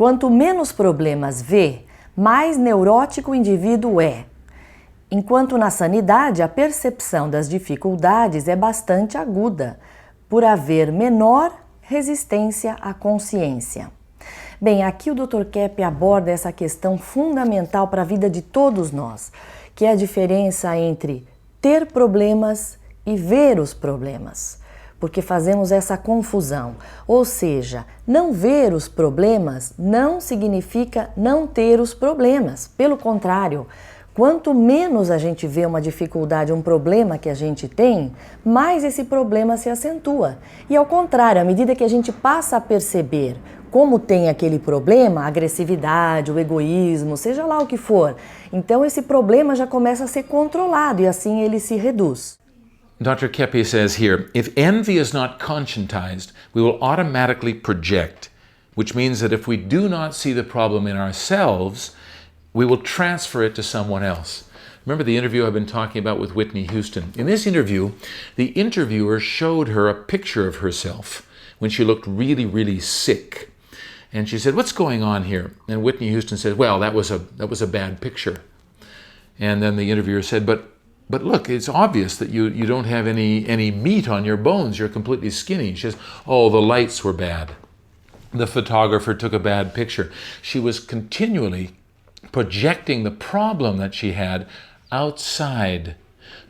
Quanto menos problemas vê, mais neurótico o indivíduo é. Enquanto na sanidade a percepção das dificuldades é bastante aguda, por haver menor resistência à consciência. Bem, aqui o Dr. Kepp aborda essa questão fundamental para a vida de todos nós, que é a diferença entre ter problemas e ver os problemas, porque fazemos essa confusão. Ou seja, não ver os problemas não significa não ter os problemas. Pelo contrário, quanto menos a gente vê uma dificuldade, um problema que a gente tem, mais esse problema se acentua. E ao contrário, à medida que a gente passa a perceber como tem aquele problema, a agressividade, o egoísmo, seja lá o que for, então esse problema já começa a ser controlado e assim ele se reduz. Dr. Keppe says here, if envy is not conscientized, we will automatically project, which means that if we do not see the problem in ourselves, we will transfer it to someone else. Remember the interview I've been talking about with Whitney Houston? In this interview, the interviewer showed her a picture of herself when she looked really, really sick. And she said, "What's going on here?" And Whitney Houston said, "Well, that was a bad picture." And then the interviewer said, But look, it's obvious that you don't have any meat on your bones. You're completely skinny." She says, "Oh, the lights were bad. The photographer took a bad picture." She was continually projecting the problem that she had outside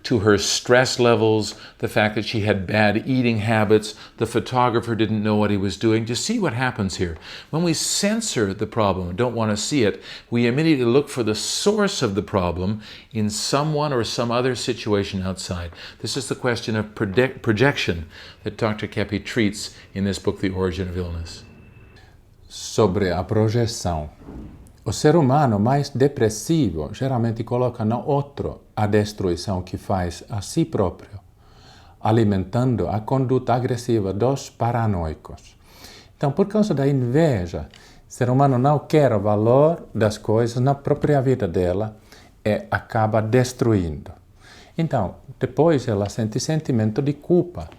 to her stress levels, the fact that she had bad eating habits, the photographer didn't know what he was doing. Just see what happens here. When we censor the problem, don't want to see it, we immediately look for the source of the problem in someone or some other situation outside. This is the question of projection that Dr. Keppe treats in this book, The Origin of Illness. Sobre a projeção. O ser humano mais depressivo geralmente coloca no outro a destruição que faz a si próprio, alimentando a conduta agressiva dos paranoicos. Então, por causa da inveja, o ser humano não quer o valor das coisas na própria vida dela e acaba destruindo. Então, depois ela sente sentimento de culpa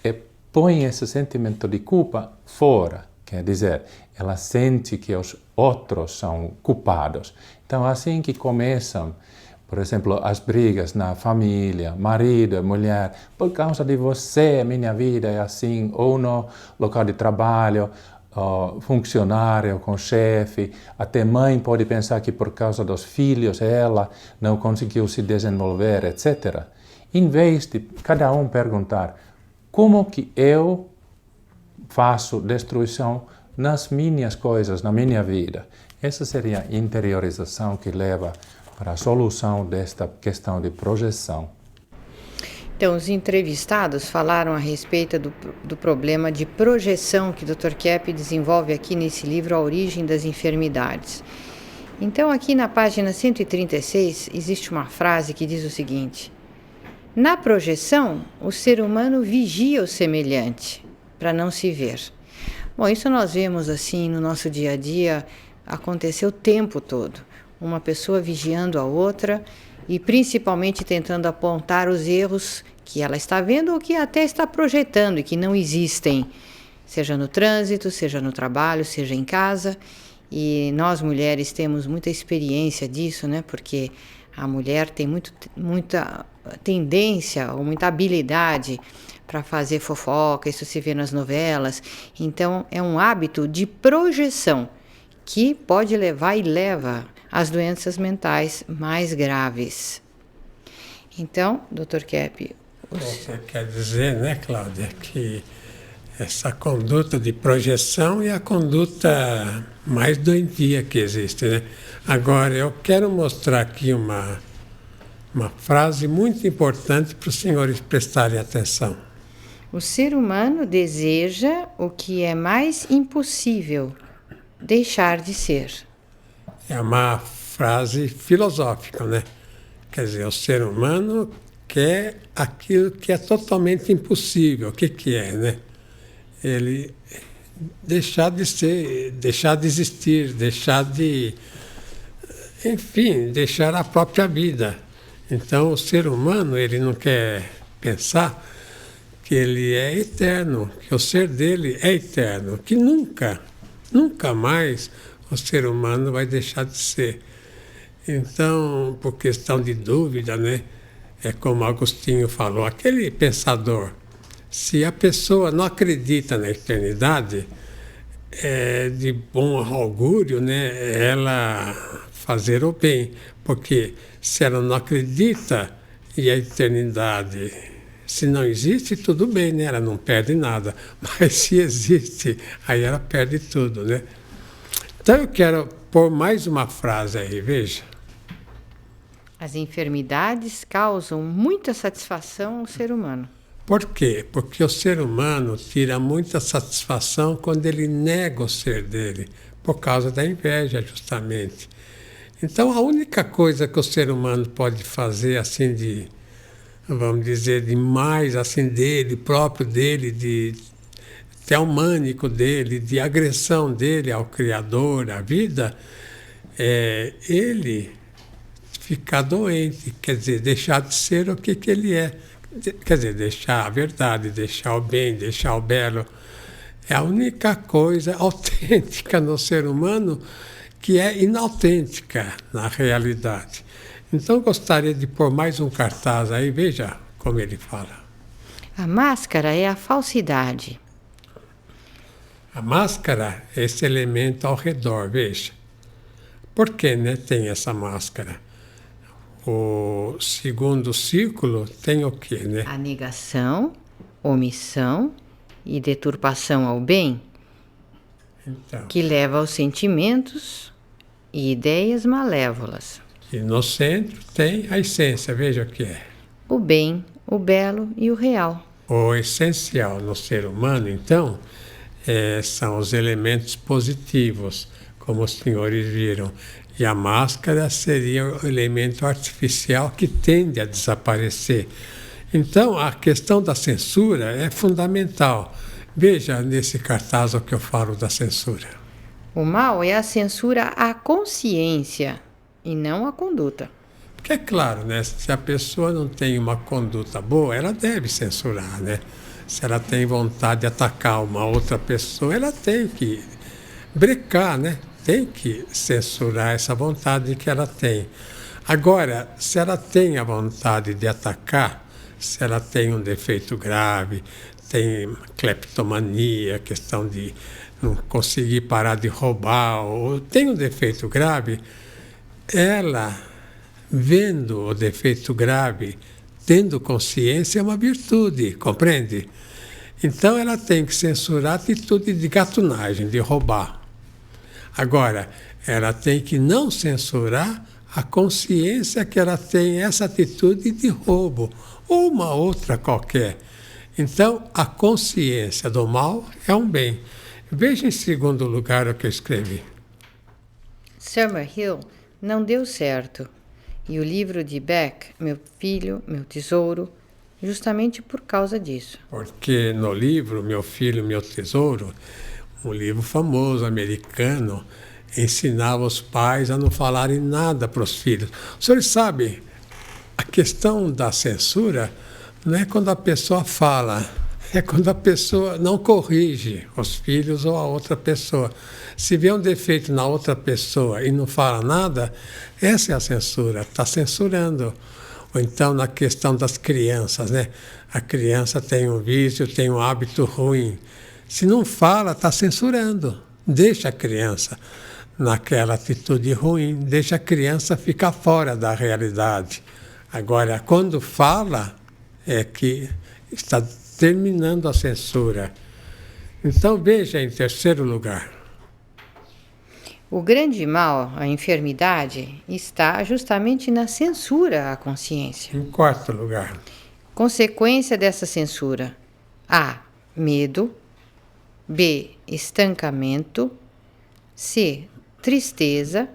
e põe esse sentimento de culpa fora. Quer dizer, ela sente que os outros são culpados. Então, assim que começam, por exemplo, as brigas na família, marido e mulher, por causa de você, minha vida é assim, ou no local de trabalho, funcionário com chefe, até mãe pode pensar que por causa dos filhos ela não conseguiu se desenvolver, etc. Em vez de cada um perguntar, como que eu faço destruição nas minhas coisas, na minha vida? Essa seria a interiorização que leva para a solução desta questão de projeção. Então, os entrevistados falaram a respeito do problema de projeção que o Dr. Keppe desenvolve aqui nesse livro, A Origem das Enfermidades. Então, aqui na página 136, existe uma frase que diz o seguinte: na projeção, o ser humano vigia o semelhante, para não se ver. Bom, isso nós vemos assim no nosso dia a dia acontecer o tempo todo. Uma pessoa vigiando a outra e principalmente tentando apontar os erros que ela está vendo ou que até está projetando e que não existem, seja no trânsito, seja no trabalho, seja em casa. E nós mulheres temos muita experiência disso, né? Porque a mulher tem muita tendência ou muita habilidade para fazer fofoca, isso se vê nas novelas. Então, é um hábito de projeção que pode levar e leva às doenças mentais mais graves. Então, Dr. Keppe... Você quer dizer, né, Cláudia, que essa conduta de projeção é a conduta mais doentia que existe, né? Agora, eu quero mostrar aqui uma frase muito importante para os senhores prestarem atenção. O ser humano deseja o que é mais impossível deixar de ser. É uma frase filosófica, né? Quer dizer, o ser humano quer aquilo que é totalmente impossível. O que é, né? Ele deixar de ser, deixar de existir, deixar de... Enfim, deixar a própria vida. Então, o ser humano, ele não quer pensar que ele é eterno, que o ser dele é eterno, que nunca mais o ser humano vai deixar de ser. Então, por questão de dúvida, né? É como Agostinho falou, aquele pensador, se a pessoa não acredita na eternidade, é de bom augúrio, né? Ela fazer o bem, porque se ela não acredita e a eternidade, se não existe, tudo bem, né? Ela não perde nada, mas se existe, aí ela perde tudo, né? Então eu quero pôr mais uma frase aí, veja. As enfermidades causam muita satisfação ao ser humano. Por quê? Porque o ser humano tira muita satisfação quando ele nega o ser dele, por causa da inveja, justamente. Então, a única coisa que o ser humano pode fazer, assim, de, vamos dizer, de mais, assim, dele, próprio dele, de teomânico dele, de agressão dele ao Criador, à vida, é ele ficar doente, quer dizer, deixar de ser o que ele é. Quer dizer, deixar a verdade, deixar o bem, deixar o belo. É a única coisa autêntica no ser humano que é inautêntica na realidade. Então, gostaria de pôr mais um cartaz aí, veja como ele fala. A máscara é a falsidade. A máscara é esse elemento ao redor, veja. Por que, né, tem essa máscara? O segundo círculo tem o quê, né? A negação, omissão e deturpação ao bem, Então, que leva aos sentimentos e ideias malévolas. e no centro tem a essência, veja o que é. O bem, o belo e o real. O essencial no ser humano, então, são os elementos positivos, como os senhores viram. E a máscara seria o elemento artificial que tende a desaparecer. Então, a questão da censura é fundamental. Veja nesse cartaz o que eu falo da censura. O mal é a censura à consciência e não à conduta. Porque é claro, né? Se a pessoa não tem uma conduta boa, ela deve censurar, né? Se ela tem vontade de atacar uma outra pessoa, ela tem que brecar, né? Tem que censurar essa vontade que ela tem. Agora, se ela tem a vontade de atacar, se ela tem um defeito grave, tem cleptomania, questão de não conseguir parar de roubar, ou tem um defeito grave, ela, vendo o defeito grave, tendo consciência, é uma virtude, compreende? Então ela tem que censurar a atitude de gatunagem, de roubar. Agora, ela tem que não censurar a consciência que ela tem essa atitude de roubo, ou uma outra qualquer. Então, a consciência do mal é um bem. Veja em segundo lugar o que eu escrevi. Summerhill não deu certo. E o livro de Beck, Meu Filho, Meu Tesouro, justamente por causa disso. Porque no livro Meu Filho, Meu Tesouro, um livro famoso americano, ensinava os pais a não falarem nada para os filhos. Os senhores sabem, a questão da censura não é quando a pessoa fala, é quando a pessoa não corrige os filhos ou a outra pessoa. Se vê um defeito na outra pessoa e não fala nada, essa é a censura, está censurando. Ou então na questão das crianças, né? A criança tem um vício, tem um hábito ruim. Se não fala, está censurando. Deixa a criança naquela atitude ruim, deixa a criança ficar fora da realidade. Agora, quando fala, é que está terminando a censura. Então, veja em terceiro lugar. O grande mal, a enfermidade, está justamente na censura à consciência. Em quarto lugar. Consequência dessa censura: A. Medo. B. Estancamento. C. Tristeza.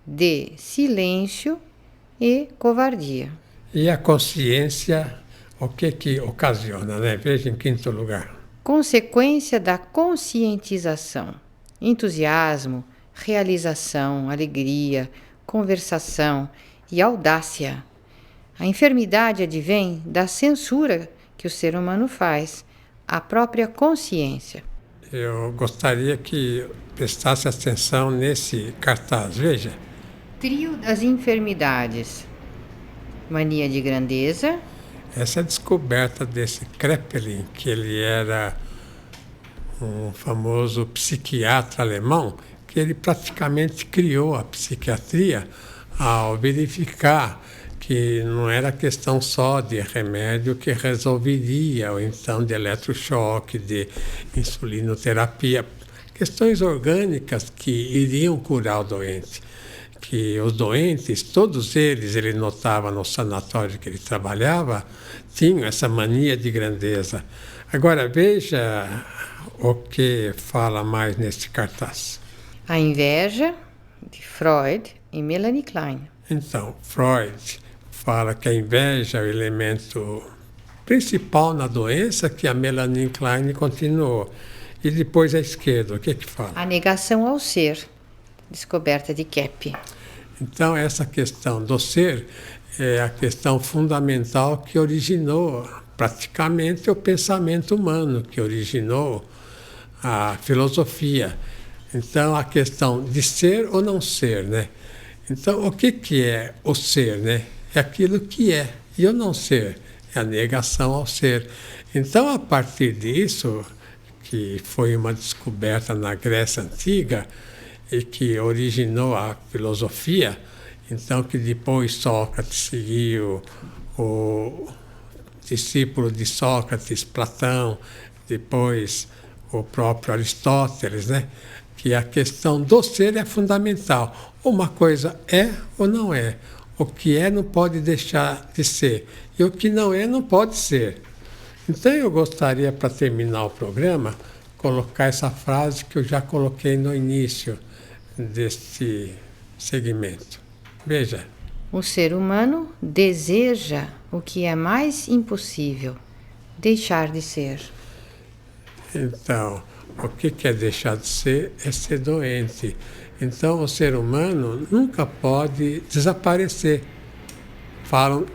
D. Silêncio. E covardia. E a consciência, o que ocasiona, né? Veja em quinto lugar. Consequência da conscientização: entusiasmo, realização, alegria, conversação e audácia. A enfermidade advém da censura que o ser humano faz à própria consciência. Eu gostaria que prestasse atenção nesse cartaz. Veja, Trio das enfermidades. Mania de grandeza. essa é a descoberta desse Kraepelin, que ele era um famoso psiquiatra alemão, que ele praticamente criou a psiquiatria ao verificar que não era questão só de remédio que resolveria, ou então de eletrochoque, de insulinoterapia, questões orgânicas que iriam curar o doente. Que os doentes, todos eles, ele notava no sanatório que ele trabalhava, tinham essa mania de grandeza. Agora veja o que fala mais neste cartaz. A inveja, de Freud e Melanie Klein. Então, Freud fala que a inveja é o elemento principal na doença, que a Melanie Klein continuou. E depois a esquerda, o que fala? A negação ao ser. Descoberta de Kepp. Então, essa questão do ser é a questão fundamental que originou praticamente o pensamento humano, que originou a filosofia. Então, a questão de ser ou não ser, né? Então, o que é o ser, né? É aquilo que é. E o não ser é a negação ao ser. Então, a partir disso, que foi uma descoberta na Grécia Antiga e que originou a filosofia, então que depois Sócrates seguiu o discípulo de Sócrates, Platão, depois o próprio Aristóteles, né? Que a questão do ser é fundamental. Uma coisa é ou não é. O que é não pode deixar de ser. E o que não é não pode ser. Então eu gostaria, para terminar o programa, colocar essa frase que eu já coloquei no início deste segmento. Veja. O ser humano deseja o que é mais impossível, deixar de ser. Então, o que é deixar de ser é ser doente. Então, o ser humano nunca pode desaparecer. Falam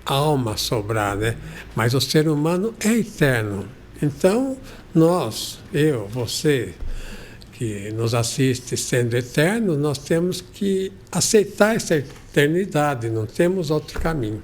alma sobrar, né? Mas o ser humano é eterno. Então, nós, eu, você, que nos assiste sendo eterno, nós temos que aceitar essa eternidade, não temos outro caminho.